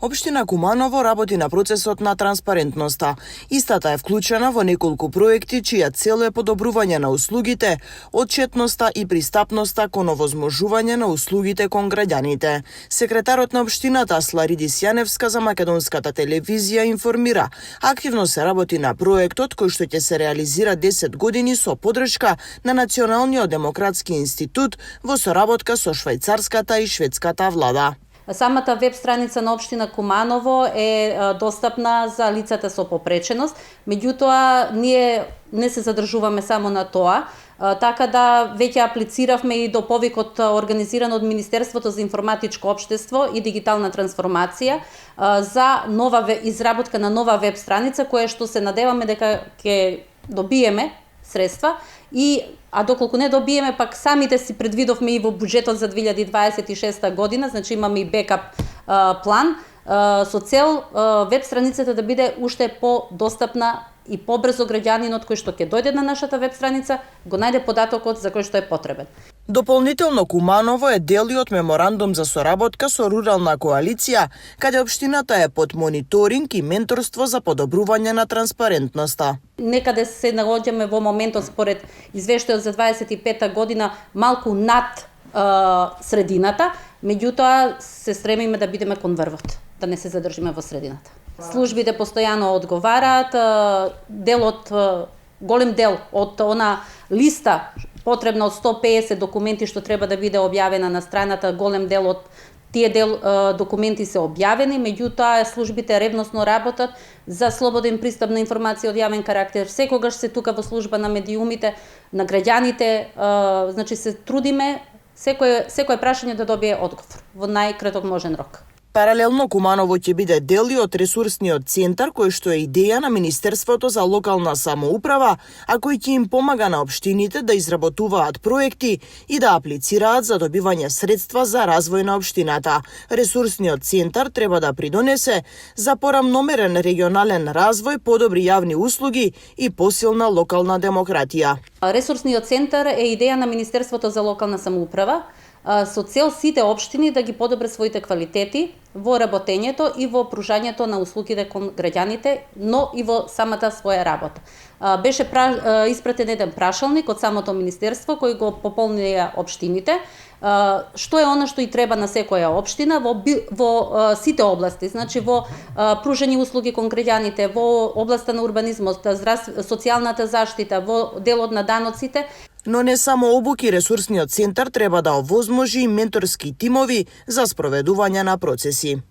Општина Куманово работи на процесот на транспарентноста. Истата е вклучена во неколку проекти чија цел е подобрување на услугите, отчетноста и пристапноста кон овозможување на услугите кон граѓаните. Секретарот на општината Сларидис Јаневска за Македонската телевизија информира, активно се работи на проектот кој што ќе се реализира 10 години со поддршка на Националниот демократски институт во соработка со швајцарската и шведската влада. Самата веб страница на општина Куманово е достапна за лицата со попреченост, меѓутоа ние не се задржуваме само на тоа, така да веќе аплициравме и до повикот организиран од Министерството за информатичко општество и дигитална трансформација за изработка на нова веб страница која што се надеваме дека ќе добиеме средства а доколку не добиеме, пак самите си предвидовме и во буџетот за 2026 година, значи имаме и бекап план, со цел веб страницата да биде уште подостапна и побрзо граѓанинот кој што ќе дојде на нашата веб страница, го најде податокот за кој што е потребен. Дополнително Куманово е дел и од меморандум за соработка со Рурална коалиција, каде општината е под мониторинг и менторство за подобрување на транспарентноста. Некаде се наоѓаме во моментот според извештајот за 25-та година малку над средината, меѓутоа се стремиме да бидеме кон врвот, да не се задржиме во средината. Службите постојано одговараат, голем дел од она листа потребна од 150 документи што треба да биде објавена на страната, голем дел од тие документи се објавени, меѓутоа службите ревносно работат за слободен пристап на информација од јавен карактер. Секогаш се тука во служба на медиумите, на граѓаните, значи се трудиме секое прашање да добие одговор во најкраток можен рок. Паралелно Куманово ќе биде дел и од ресурсниот центар кој што е идеја на Министерството за локална самоуправа, а кој ќе им помага на општините да изработуваат проекти и да аплицираат за добивање средства за развој на општината. Ресурсниот центар треба да придонесе за порамномерен регионален развој, подобри јавни услуги и посилна локална демократија. Ресурсниот центар е идеја на Министерството за локална самоуправа, со цел сите општини да ги подобре своите квалитети во работењето и во пружањето на услугите кон граѓаните, но и во самата своја работа. Беше испратен еден прашалник од самото министерство кој го пополнија општините, што е она што и треба на секоја општина во сите области, значи во пружање услуги кон граѓаните, во областа на урбанизмот, социјалната заштита, во делот на даноците. Но не само обуки, ресурсниот центар треба да овозможи и менторски тимови за спроведување на процеси.